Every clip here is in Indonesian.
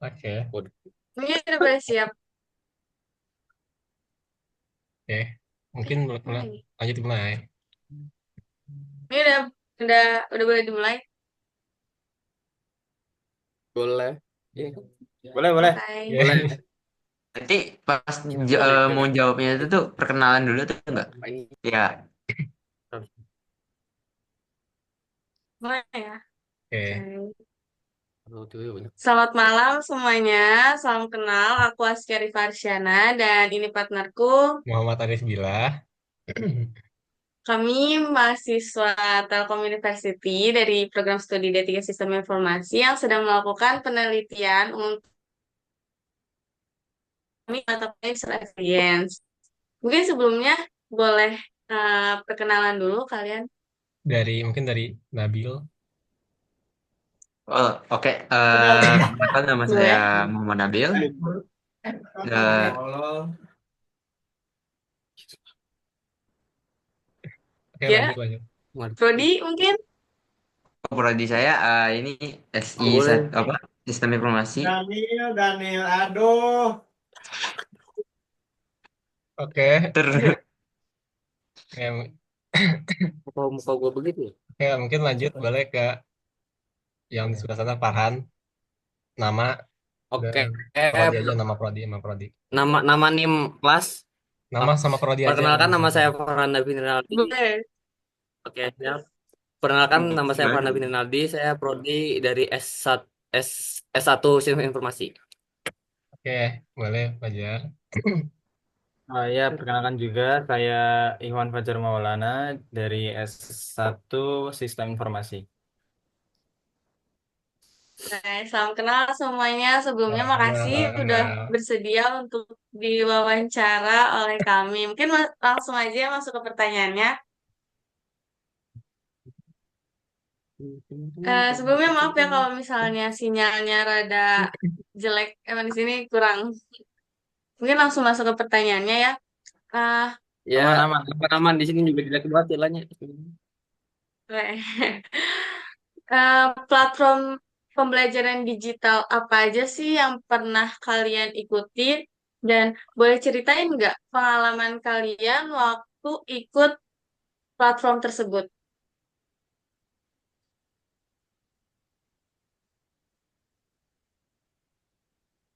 Oke, Waduh. Ini udah pada siap. oke. Mungkin Mana ini? lanjut mulai. Ini udah boleh dimulai. Boleh. Iya. Boleh, boleh. Oke. Boleh. Oke. Nanti pas Boleh. mau jawabnya itu tuh perkenalan dulu tuh enggak? Ini. Ya, Mulai ya. Oke. Oke. Aduh, tuh, banyak. Selamat malam semuanya. Salam kenal. Aku Askari Farsyana dan ini partnerku. Muhammad Arif Billah. Kami mahasiswa Telkom University dari program studi D3 Sistem Informasi yang sedang melakukan penelitian untuk kami database resilience. Mungkin sebelumnya boleh perkenalan dulu kalian. Mungkin dari Nabil. oh, oke. Perkenalkan nama saya Boleh? Muhammad Nabil. Eh, Oke, lanjut Ya, lanjut. Waduh. Prodi mungkin. prodi saya ini SI Boleh. apa? Sistem Informasi. Daniel, aduh. Oke. Ter Ya, Muka gue begitu ya? oke, mungkin lanjut boleh ke yang di sebelah sana Farhan. Nama Oke. dan prodi aja, nama prodi sama prodi. Nama nama nim kelas. Nama Oh, sama prodi aja, perkenalkan nama nama sama saya prodi. Farhan Nabi Rinaldi. Boleh. Oke, siap. Perkenalkan nama saya gimana? Farhan Nabi Rinaldi. Saya prodi dari S1 S S1 Sistem Informasi. Oke, boleh Fajar. Ya, perkenalkan juga saya Ikhwan Fajar Maulana dari S1 Sistem Informasi. Oke, salam kenal semuanya. Sebelumnya Salam kenal, makasih salam udah kenal. bersedia untuk diwawancara oleh kami. Mungkin langsung aja masuk ke pertanyaannya. Sebelumnya maaf ya kalau misalnya sinyalnya rada jelek. Emang di sini kurang. Mungkin langsung masuk ke pertanyaannya ya. Eh, Ya, Aman, aman. aman di sini juga jelek banget jalannya. oke. Platform pembelajaran digital apa aja sih yang pernah kalian ikuti? Dan boleh ceritain nggak pengalaman kalian waktu ikut platform tersebut?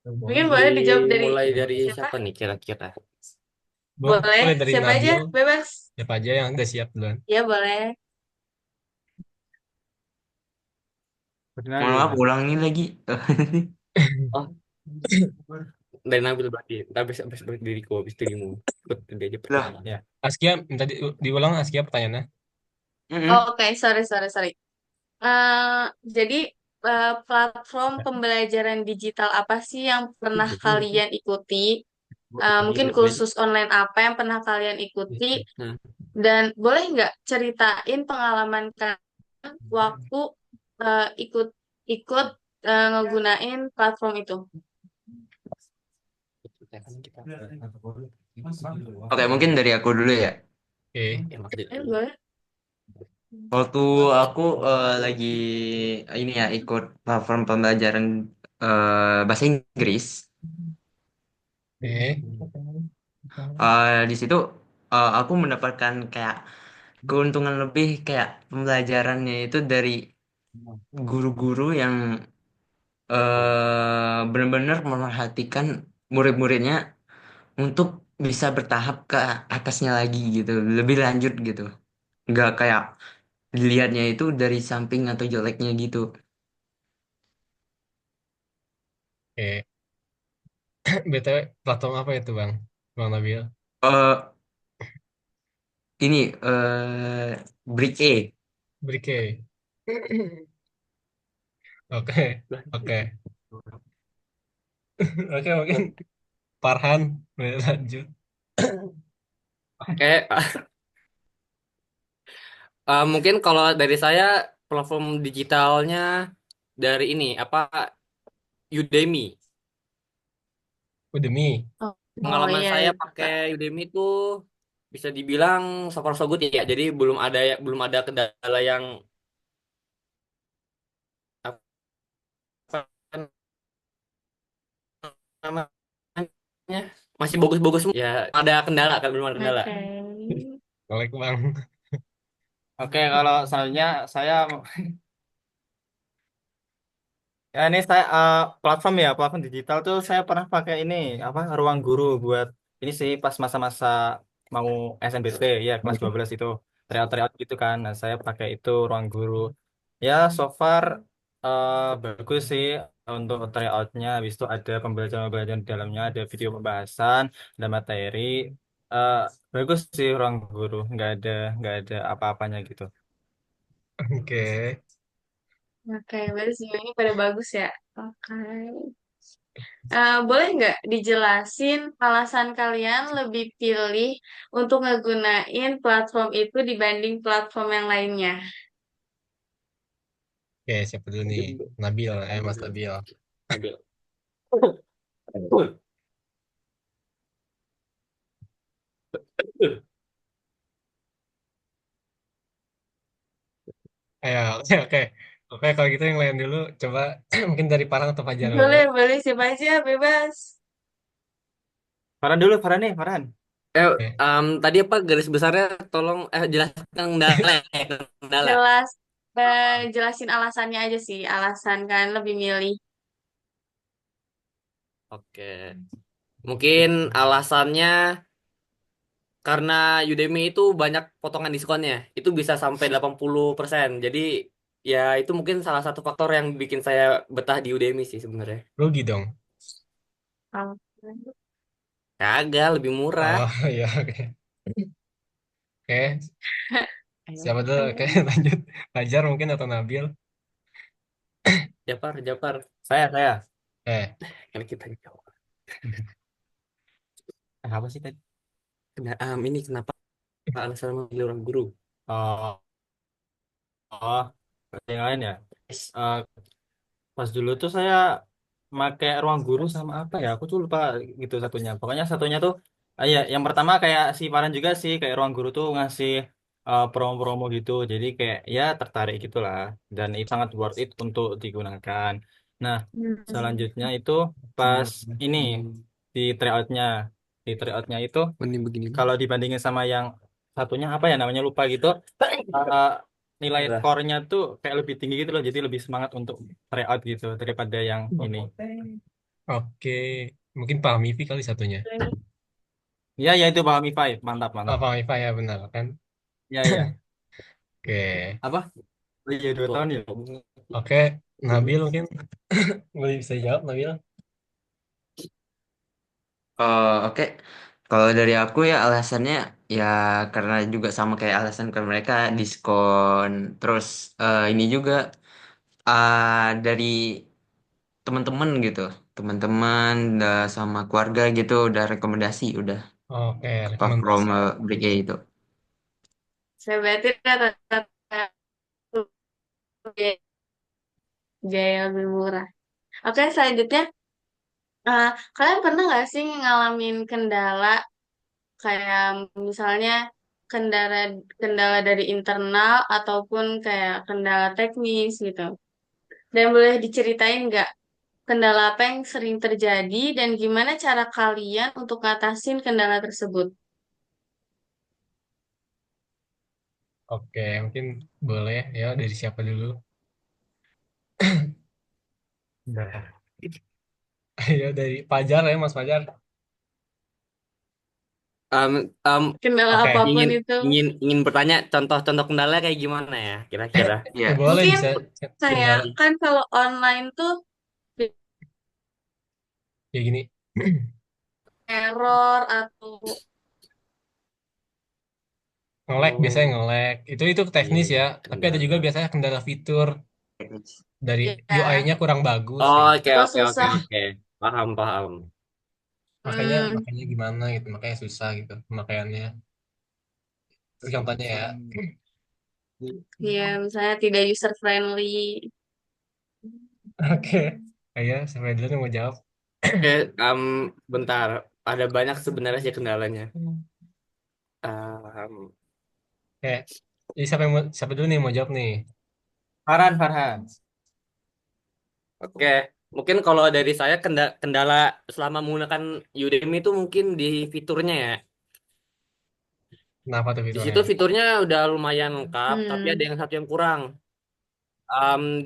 Mungkin boleh dijawab dari Dimulai dari siapa? siapa nih kira-kira? Boleh, Boleh dari siapa aja? Nabil, Bebas. siapa aja yang udah siap duluan. Ya boleh. Mohon Bernadil. maaf, ulangin lagi. Oh, dari Nabil berarti. Habis diriku, habis dirimu. Ikut dia aja Lah, pertanyaan. Ya. Askia, minta diulang Askia pertanyaannya. mm-mm. Oke, sorry, sorry, sorry. Jadi platform pembelajaran digital apa sih yang pernah kalian ikuti? Mungkin kursus online apa yang pernah kalian ikuti? Nah, Dan boleh nggak ceritain pengalaman kalian waktu ikut ikut ngegunain platform itu? Oke, mungkin dari aku dulu ya. Oke. ya maksudnya. Boleh. Waktu aku lagi ini ya ikut platform pembelajaran bahasa Inggris. Oke. Di situ aku mendapatkan kayak keuntungan lebih kayak pembelajarannya itu dari guru-guru yang benar-benar memerhatikan murid-muridnya untuk bisa bertahap ke atasnya lagi gitu, lebih lanjut gitu. Nggak kayak dilihatnya itu dari samping atau jeleknya gitu. Oke. BTW, platform apa itu Bang? Bang Nabil. eh ini Brick A. Brike. Oke. Oke. Oke, mungkin Farhan boleh lanjut. Oke, mungkin kalau dari saya platform digitalnya dari ini apa Udemy. Udemy. Oh, oh Pengalaman iya, saya iya, pakai Kak. Udemy itu bisa dibilang so far so good ya. Jadi belum ada kendala yang apa namanya masih bagus-bagus semua. Ya ada kendala kan, belum ada kendala. Oke. Ngelek bang. Oke, kalau selanjutnya saya ya ini saya platform digital tuh saya pernah pakai ini apa Ruang Guru buat ini sih pas masa-masa mau SNBT ya kelas 12 itu tryout-tryout gitu kan. Nah, saya pakai itu Ruang Guru. Ya, so far bagus sih untuk tryoutnya. Habis itu ada pembelajaran-pembelajaran di dalamnya, ada video pembahasan, ada materi. Eh bagus sih Ruang Guru, nggak ada apa-apanya gitu. Oke. Oke, berarti sejauh ini pada bagus ya. Oke. Boleh nggak dijelasin alasan kalian lebih pilih untuk ngegunain platform itu dibanding platform yang lainnya? Oke, siapa dulu nih? Nabil, Mas Nabil. Ambil. Ayo, oke, oke. Oke, kalau gitu yang lain dulu. Coba mungkin dari Parang atau Fajar dulu. Boleh, boleh siapa aja, bebas. Farhan dulu, Farhan nih, Farhan. Oke. Tadi apa garis besarnya tolong jelaskan kendala ya, kendala. Jelas, jelasin alasannya aja sih. Alasan kan lebih milih. Oke. Mungkin alasannya karena Udemy itu banyak potongan diskonnya. Itu bisa sampai 80%. Jadi ya itu mungkin salah satu faktor yang bikin saya betah di Udemy sih sebenarnya. Rugi dong. Oke. Kagak, lebih murah. Oh, iya, oke. Oke, siapa dulu? Oke, lanjut. Fajar mungkin atau Nabil. Japar, Japar. Saya. Eh, Kan kita jawab. Apa sih tadi? Ini kenapa alasan memilih orang guru? Oh, oh, yang lain ya. Eh, Pas dulu tuh saya pakai Ruang Guru sama apa ya? Aku tuh lupa gitu satunya. Pokoknya satunya tuh, ya, yang pertama kayak si Farhan juga sih, kayak Ruang Guru tuh ngasih promo-promo gitu. Jadi kayak ya tertarik gitulah. Dan itu sangat worth it untuk digunakan. Nah, Hmm. selanjutnya itu pas ini di tryoutnya, di tryoutnya itu Mending begini. kalau dibandingin sama yang satunya apa ya namanya lupa gitu, eh, nilai Udah. skornya tuh kayak lebih tinggi gitu loh, jadi lebih semangat untuk tryout gitu daripada yang ini. oke. Mungkin Pak Mivi kali satunya. Ya, ya itu paham Ifai, mantap, Oh, mantap. Pak Mivi ya benar kan? Ya, ya. Oke. Apa? Oh iya 2 tahun ya. Oke, Nabil mungkin boleh bisa jawab Nabil. Oh, oke. Kalau dari aku ya alasannya ya karena juga sama kayak alasan ke mereka diskon. Terus ini juga dari teman-teman gitu. Teman-teman sama keluarga gitu udah rekomendasi udah Oke, ke platform rekomendasi. BK itu. Saya berarti rata-rata biaya lebih murah. Oke, selanjutnya, eh, kalian pernah nggak sih ngalamin kendala kayak misalnya kendala kendala dari internal ataupun kayak kendala teknis gitu? Dan boleh diceritain nggak kendala apa yang sering terjadi dan gimana cara kalian untuk ngatasin kendala tersebut? Oke, mungkin boleh ya dari siapa dulu? Udah. Ayo dari Fajar ya Mas Fajar. Em, em, Kendala Oke, apapun ingin itu. ingin ingin bertanya contoh-contoh kendala kayak gimana ya kira-kira? Ya, boleh Mungkin bisa kayak kendala kan kalau online tuh kayak gini. error atau Nge-lag biasanya Oh, nge-lag. Itu iya, teknis iya. ya. Tapi ada juga Kendala. biasanya kendala fitur dari ya UI-nya kurang bagus Oh, gitu. oke, atau oke, oke, susah. oke. Paham, paham. Makanya Hmm, makanya gimana gitu, makanya susah gitu pemakaiannya. Itu contohnya ya. ya misalnya tidak user friendly. Oke. Ayo, sampai dulu nih mau jawab. Oke, bentar. Ada banyak sebenarnya sih kendalanya. Em, Oke. Jadi siapa dulu nih mau jawab nih? Farhan. oke. Mungkin kalau dari saya kendala selama menggunakan Udemy itu mungkin di fiturnya ya. Kenapa tuh Di fiturnya? situ fiturnya udah lumayan lengkap, tapi ada Hmm, yang satu yang kurang.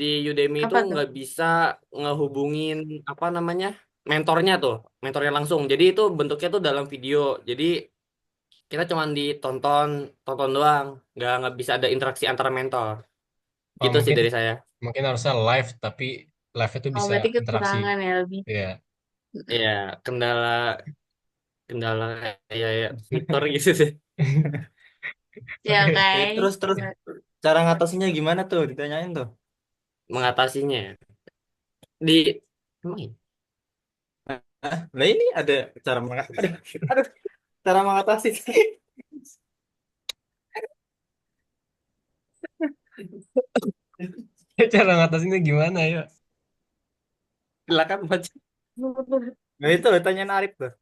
Di Udemy itu apa tuh? nggak bisa ngehubungin apa namanya mentornya tuh, mentornya langsung. Jadi itu bentuknya tuh dalam video. Jadi kita cuma ditonton, tonton doang, nggak bisa ada interaksi antara mentor. Oh, Gitu sih mungkin dari saya. mungkin harusnya live tapi live itu Oh, bisa berarti interaksi. kekurangan ya lebih. Iya. Ya kendala kendala ya fitur gitu sih. Ya, Oke. Ya, kayak. terus cara ngatasinnya gimana tuh? Ditanyain tuh. Mengatasinya di emang iya? Nah ini ada cara aduh, cara mengatasi. Cara ngatasinnya gimana ya? Silakan baca. Nah itu tanyain Arif tuh.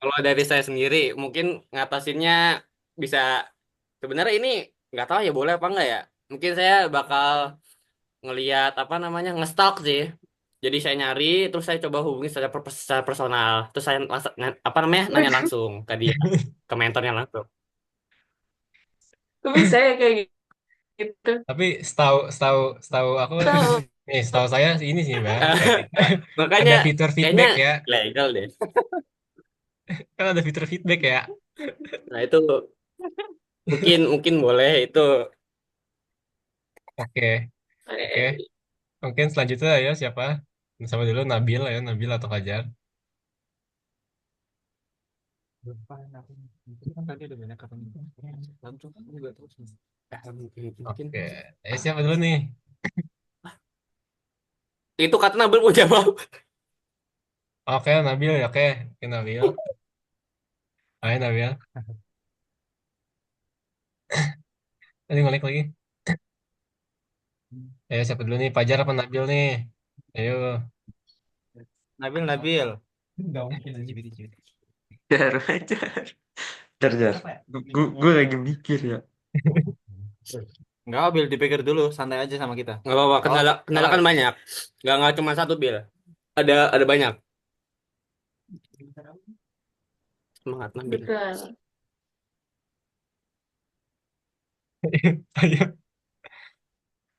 Kalau dari saya sendiri, mungkin ngatasinnya bisa sebenarnya ini nggak tahu ya boleh apa enggak ya. Mungkin saya bakal ngelihat apa namanya ngestalk sih. Jadi saya nyari, terus saya coba hubungi secara personal, terus saya apa namanya nanya langsung ke dia, ke mentornya langsung. Kok bisa ya kayak gitu? Tapi setahu setahu setahu aku Tahu. setahu saya sih ini sih Mbak. Makanya Ada fitur kayaknya feedback ya. legal deh. Kan ada fitur feedback ya. Nah itu mungkin mungkin boleh itu. Oke. Oke. Eh, Mungkin selanjutnya ya siapa? Sama dulu Nabil ya, Nabil atau Fajar. Itu kan tadi ada banyak kata langsung juga terus. Mungkin Oke. Siapa dulu nih? itu kata Nabil mau jawab. Oke, Nabil ya. Oke, Nabil. Ayo Nabil. Tadi ngulik lagi. Siapa dulu nih? Fajar apa Nabil nih? Ayo. Nabil. Nggak mungkin aja. Jar, jar. Jar. Gue lagi mikir ya. Enggak, Bil, dipikir dulu, santai aja sama kita. Nggak apa-apa, Oh, kendala kendala salah. kan banyak. Nggak cuma satu bil. Ada banyak. Semangat Nabil. betul. Ayo.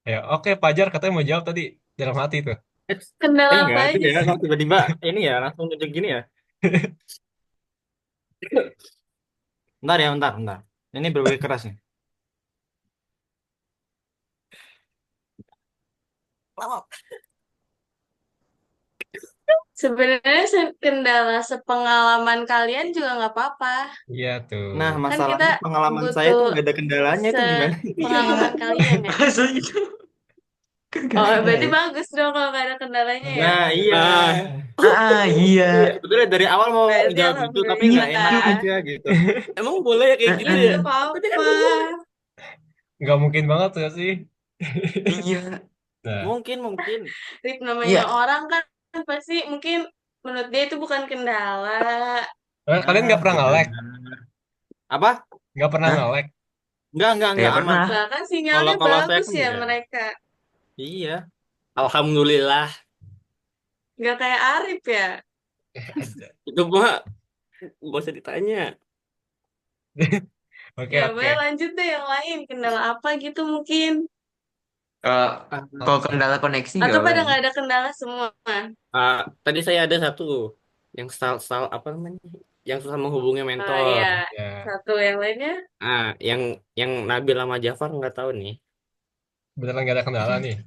Ayo. Oke, Fajar katanya mau jawab tadi dalam hati tuh. Eh, Kendala apa enggak itu aja ya, sih? langsung tiba-tiba ini ya, langsung nunjuk gini ya. Bentar ya, bentar. Ini berpikir keras nih. Sebenarnya kendala sepengalaman kalian juga nggak apa-apa. Iya tuh. Nah, Kan kita masalahnya pengalaman saya butuh tuh gak ada kendalanya itu gimana? Iya. sepengalaman kalian ya. Asal itu. Kagak Oh, ada berarti ya. bagus dong kalau nggak ada kendalanya ya. Nah, iya. Ah, Iya. Sebetulnya dari awal mau Berarti jawab itu, tapi nggak enak alhamdulillah. aja gitu. emang boleh ya kayak Ah, gitu Ya ya? nggak ah. apa-apa. Nggak mungkin banget ya sih. Iya. Nah, Mungkin. Rip namanya Iya. orang kan pasti mungkin menurut dia itu bukan kendala. kalian Nah, nggak pernah benar. nge-lag? Apa? Nggak pernah Hah? nge-lag? Enggak Ya aman. pernah. Bahkan Kalau sinyalnya kalau saya bagus kan ya enggak. mereka. Iya. Alhamdulillah. Nggak kayak Arif ya. Ada. Itu mah gak usah ditanya. Oke, Ya oke. boleh lanjut deh yang lain. Kendala apa gitu mungkin. Eh, Ah, Kalau kendala koneksi Atau nggak pada apa-apa. nggak ada kendala semua. tadi saya ada satu yang style apa namanya? Yang susah menghubungi Oh mentor. iya. Ya, Satu yang lainnya. Yang Nabil sama Jafar nggak tahu nih. beneran nggak ada kendala nih.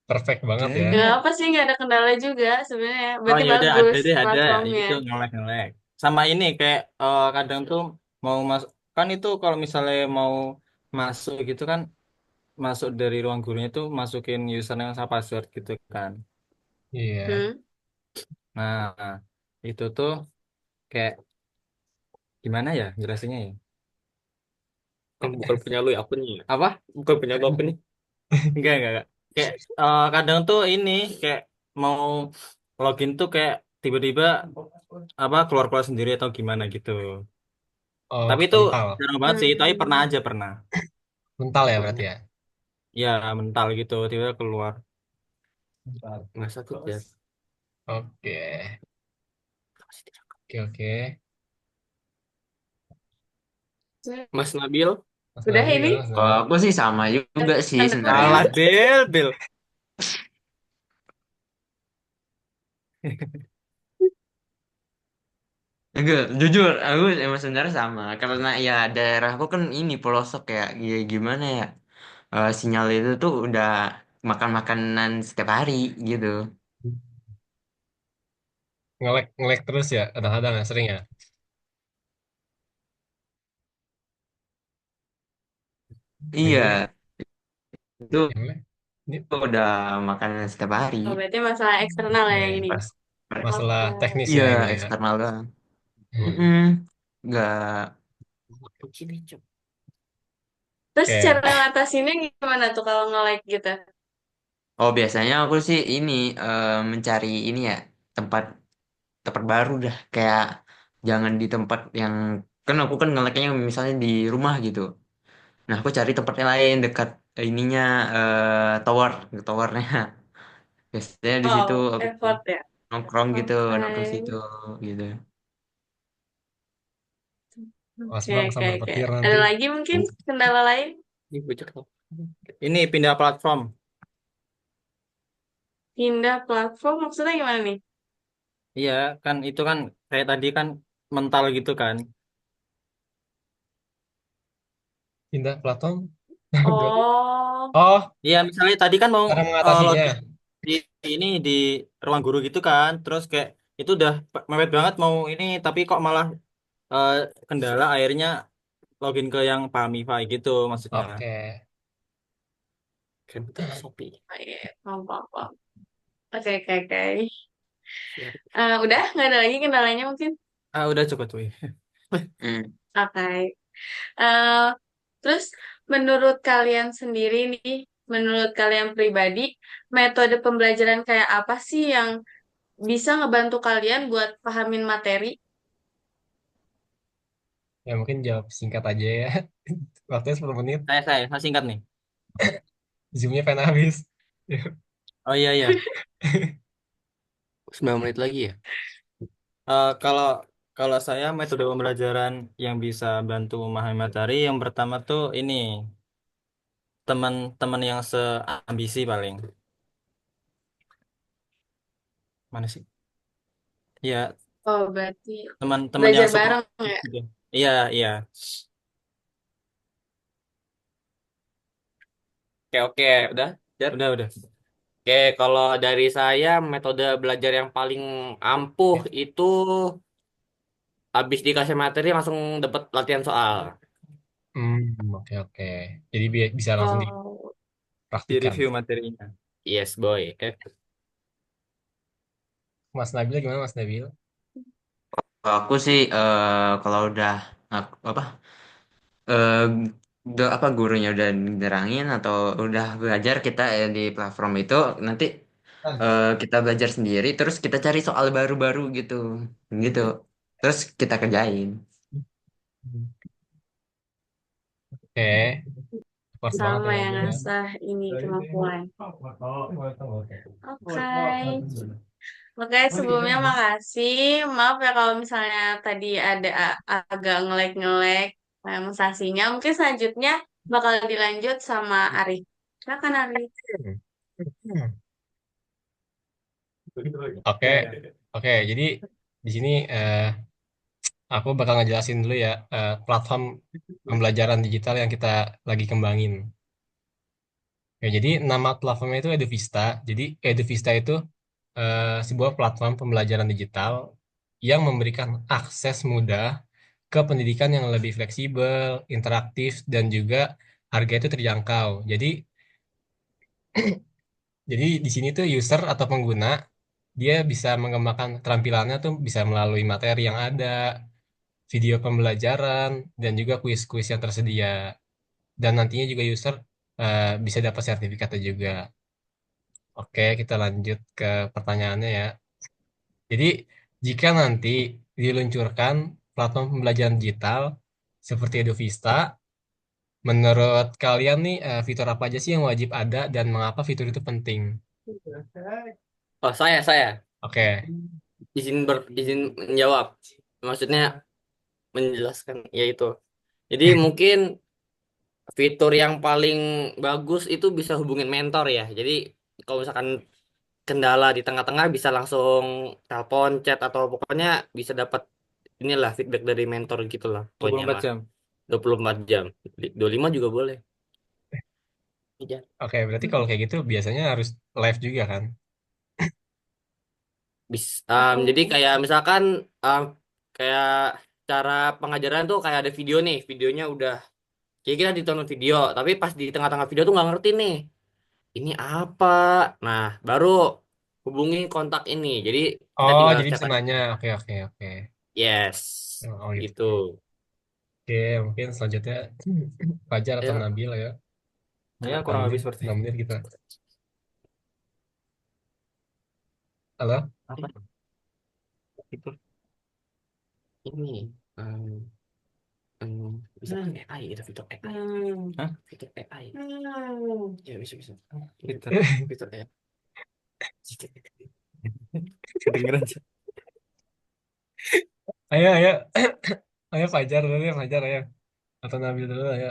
Perfect banget ya. Nggak Kayaknya apa sih nggak ada kendala juga sebenarnya. Oh Berarti ya udah bagus ada platformnya. itu ngelek. Sama ini kayak kadang tuh mau masuk kan itu kalau misalnya mau masuk gitu kan masuk dari ruang gurunya itu masukin username sama password gitu kan. Iya. Hmm. Nah, itu tuh kayak gimana ya jelasinnya ya? Kan bukan punya lu ya akunnya. Apa? Bukan punya lu akunnya. Enggak. Kayak kadang tuh ini kayak mau login tuh kayak tiba-tiba apa keluar-keluar sendiri atau gimana gitu. Oh, Tapi itu mental. jarang banget sih, tapi Hmm. pernah aja pernah. Mental ya berarti ya. Ya mental gitu tiba-tiba keluar. Nggak sakit ya. Oke, oke, oke. Mas Nabil, Mas Udah Nabil, ini Mas Kalau Nabil. aku sih sama juga sih sebenarnya. Alah, Bil, Bil. Enggak, jujur, aku emang sebenarnya sama. Karena ya daerahku kan ini pelosok ya, ya gimana ya? Sinyal itu tuh udah makan makanan setiap hari gitu. Ngelek, ngelek terus ya, kadang-kadang ya, sering ya. Ini, Iya, itu yang ngelek. Ini udah makanan setiap hari. oh, berarti masalah eksternal ya yang ini. pas masalah Oke. teknis Iya, ya ini ya. eksternal doang. Hmm. Mm-mm. Nggak. Terus cara Oke, ngatasinnya gimana tuh kalau nge-like gitu? Oh, biasanya aku sih ini mencari ini ya tempat tempat baru dah. Kayak jangan di tempat yang kan aku kan ngeleknya misalnya di rumah gitu. Nah, aku cari tempat yang lain dekat ininya tower, towernya. Biasanya di situ Oh, aku effort ya. nongkrong gitu, nongkrong Oke. situ gitu. Mas Oke, Bram oke, sambil oke. petir Ada nanti. lagi mungkin kendala lain? ini bocor tau. Ini pindah platform. Pindah platform maksudnya gimana nih? Iya, kan itu kan kayak tadi kan mental gitu kan. Pindah Platon. Berarti, Oh, oh, Iya, misalnya tadi kan mau cara mengatasinya. login di ini di ruang guru gitu kan, terus kayak itu udah mepet banget mau ini, tapi kok malah eh, kendala akhirnya login ke yang PAMIFI gitu maksudnya. Oke. Keren betul Shopee. iya, paham, paham, paham. Oke, oke, oke. Siap. Udah, nggak ada lagi kendalanya mungkin? Ah, udah cukup tuh. Hmm. Oke. Eh, terus menurut kalian sendiri nih, menurut kalian pribadi, metode pembelajaran kayak apa sih yang bisa ngebantu kalian buat pahamin materi? Ya mungkin jawab singkat aja ya. Waktunya 10 menit. Saya singkat nih. Zoomnya pengen habis. Oh iya iya. 9 menit lagi ya. Kalau kalau saya metode pembelajaran yang bisa bantu memahami materi yang pertama tuh ini teman-teman yang seambisi paling. Mana sih? Ya, Oh, berarti teman-teman yang belajar bareng suportif ya? gitu. Iya, iya. Oke, oke, udah. Jar. Udah, udah. Oke, kalau dari saya metode belajar yang paling ampuh itu habis dikasih materi langsung dapat latihan soal. Oke, oke. Jadi bisa langsung Oh, Di dipraktikkan. review materinya. Yes, boy. Mas Nabil gimana Mas Nabil? Kalau aku sih kalau udah apa eh apa gurunya udah nerangin atau udah belajar kita di platform itu nanti kita belajar sendiri terus kita cari soal baru-baru gitu gitu terus kita kerjain. Oke, support banget sama yang yang Nabil ya. ngasah ini kemampuan. Oke. Oke, sebelumnya makasih. Maaf ya kalau misalnya tadi ada agak ngelek-ngelek demonstrasinya. Mungkin selanjutnya bakal dilanjut sama Arif. Silakan Arif. Hmm. Oke, oke. Jadi di sini aku bakal ngejelasin dulu ya platform pembelajaran digital yang kita lagi kembangin. Ya, jadi nama platformnya itu EduVista. Jadi EduVista itu sebuah platform pembelajaran digital yang memberikan akses mudah ke pendidikan yang lebih fleksibel, interaktif, dan juga harga itu terjangkau. Jadi di sini tuh user atau pengguna dia bisa mengembangkan keterampilannya tuh bisa melalui materi yang ada, video pembelajaran, dan juga kuis-kuis yang tersedia. Dan nantinya juga user bisa dapat sertifikatnya juga. Oke, kita lanjut ke pertanyaannya ya. Jadi, jika nanti diluncurkan platform pembelajaran digital seperti EduVista, menurut kalian nih fitur apa aja sih yang wajib ada dan mengapa fitur itu penting? Oh, saya. Oke. izin menjawab. Maksudnya menjelaskan ya itu. Jadi mungkin fitur yang paling bagus itu bisa hubungin mentor ya. Jadi kalau misalkan kendala di tengah-tengah bisa langsung telepon, chat atau pokoknya bisa dapat inilah feedback dari mentor gitu lah pokoknya 24 mah. jam. 24 jam. 25 juga boleh. Iya. Oke, berarti kalau kayak gitu biasanya harus live juga kan? Jadi kayak misalkan kayak cara pengajaran tuh kayak ada video nih, videonya udah jadi kita ditonton video, tapi pas di tengah-tengah video tuh nggak ngerti nih, ini apa? Nah, baru hubungi kontak ini. Jadi kita Oh, tinggal jadi chat bisa aja. nanya. Oke, oke, oke. Yes, Oh, gitu. gitu. Oke, mungkin selanjutnya Fajar atau Ya, Nabil ya. Ya, Berapa kurang lebih menit? seperti 6 itu. menit kita. Halo? Apa? Itu. ini bisa pakai AI itu fitur AI. Hah? Fitur AI. Ya bisa bisa. Itu. Fitur AI. Kedengeran sih. Ayo, ayo. Ayo Fajar dulu ya, Fajar ayo. Atau Nabil dulu ayo.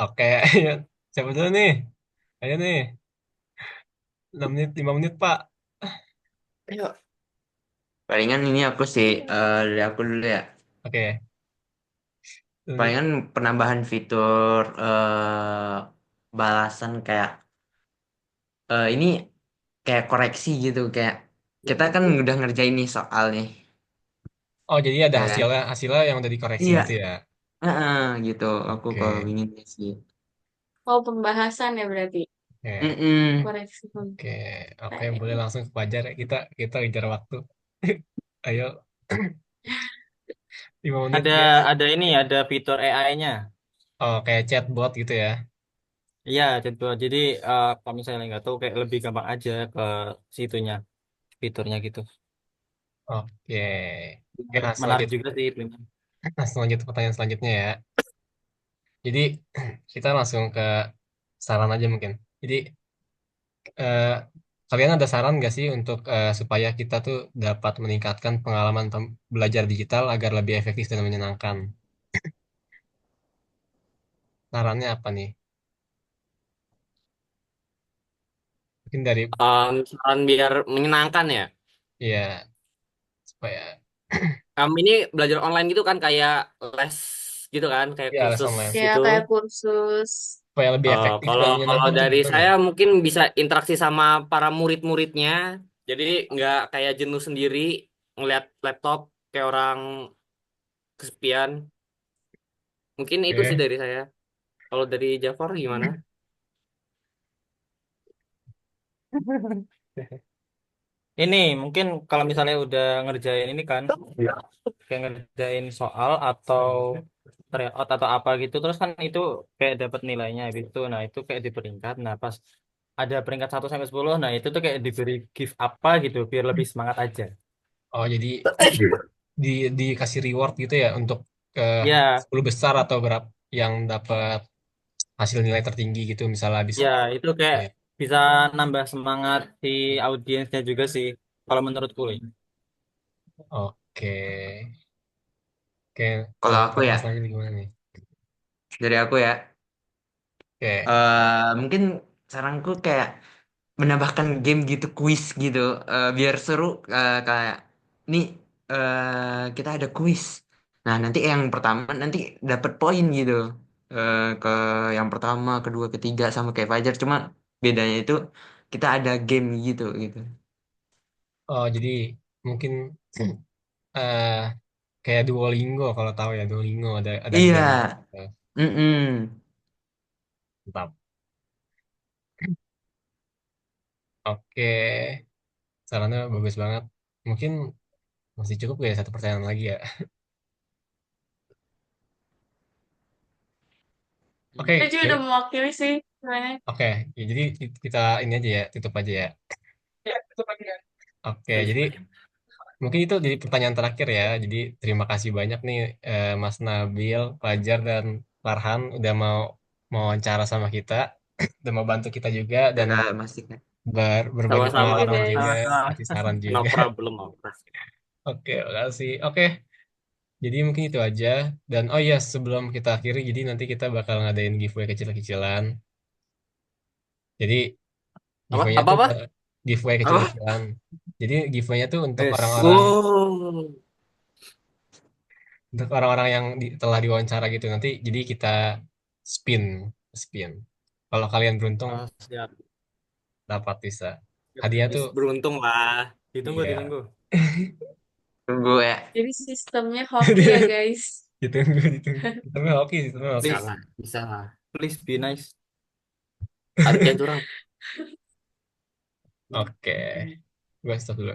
Oke, ayo. Siapa dulu nih? Ayo nih. 6 menit, 5 menit, Pak. Ayo. Palingan ini aku sih dari aku dulu ya. Oke. Dulu. Palingan penambahan fitur balasan kayak ini kayak koreksi gitu kayak kita kan udah ngerjain nih soal nih, Oh, jadi ada ya kan? hasilnya yang udah dikoreksi Iya, gitu ya. heeh, gitu. Aku kalau Oke. ingin sih. Oh, pembahasan ya berarti. Oke. Mm-mm. Koreksi Oke. Oke, konten. boleh langsung ke Fajar ya. Kita kejar waktu. Ayo, 5 menit, Ada guys. ada ini, ada fitur AI-nya. Oh, kayak chatbot gitu ya. Iya, contoh. Jadi kalau misalnya nggak tahu kayak lebih gampang aja ke situnya, fiturnya gitu. Oke. Oke, nah, Menarik juga sih itu. pertanyaan selanjutnya ya. Jadi, kita langsung ke saran aja mungkin. Jadi, eh, kalian ada saran nggak sih untuk supaya kita tuh dapat meningkatkan pengalaman belajar digital agar lebih efektif dan menyenangkan? Sarannya apa nih? Mungkin dari, Saran biar menyenangkan ya. ya, supaya, Ini belajar online gitu kan kayak les gitu kan, kayak ya, les kursus online. Ya, gitu. kayak kursus. Supaya lebih efektif Kalau dan kalau menyenangkan tuh dari gimana? saya mungkin bisa interaksi sama para murid-muridnya. Jadi nggak kayak jenuh sendiri ngeliat laptop kayak orang kesepian. Mungkin itu sih Oke. dari saya. Kalau dari Jafar gimana? Ini mungkin kalau misalnya udah ngerjain ini kan, kayak ngerjain soal atau tryout atau apa gitu, terus kan itu kayak dapat nilainya gitu. Nah itu kayak di peringkat. Nah pas ada peringkat 1 sampai 10, nah itu tuh kayak diberi gift apa gitu, biar lebih semangat aja. Oh, jadi di dikasih reward gitu ya untuk eh Ya, 10 besar atau berapa yang dapat hasil nilai tertinggi gitu misalnya habis. ya itu kayak Ya. bisa nambah semangat si audiensnya juga sih, kalau menurutku. Oke. Oke, Kalau kalau aku ya, pertanyaan selanjutnya gimana nih? dari aku ya, Oke. mungkin saranku kayak menambahkan game gitu, kuis gitu, biar seru. Kayak nih kita ada kuis. Nah nanti yang pertama nanti dapat poin gitu. Ke yang pertama, kedua, ketiga sama kayak Fajar. Cuma bedanya itu kita ada game gitu gitu. Oh, jadi mungkin eh kayak Duolingo kalau tahu ya Duolingo ada Iya, game. mm-mm. Mantap. Oke, sarannya bagus banget. Mungkin masih cukup ya satu pertanyaan lagi ya. Oke, Itu juga ya, udah mewakili sih sebenarnya. oke. Ya, jadi kita ini aja ya, tutup aja ya. Oke, jadi mungkin itu jadi pertanyaan terakhir ya. Jadi terima kasih banyak nih Mas Nabil, Fajar dan Farhan udah mau wawancara sama kita, udah mau bantu kita juga dan Udah masih kan. berbagi Sama-sama. Oke pengalaman guys. juga, Ah, kasih saran No juga. problem, Oka. Oke, makasih. Oke, jadi mungkin itu aja. Dan oh iya, sebelum kita akhiri, jadi nanti kita bakal ngadain giveaway kecil-kecilan. Jadi Apa? giveaway-nya Apa tuh apa? giveaway Apa? kecil-kecilan. Jadi giveaway-nya tuh Yes. Oh. untuk orang-orang yang telah diwawancara gitu nanti. Jadi kita spin, spin. Kalau kalian beruntung Oh, siap. dapat bisa Siap, hadiah guys. tuh. Beruntung lah. Ditunggu, Iya. ditunggu. Tunggu ya. Jadi sistemnya hoki ya guys. Ditunggu, ditunggu. Ditunggu hoki, ditunggu Bisa hoki. Please, lah, bisa lah. please be nice. Ada yang curang. Oke, gue stop dulu.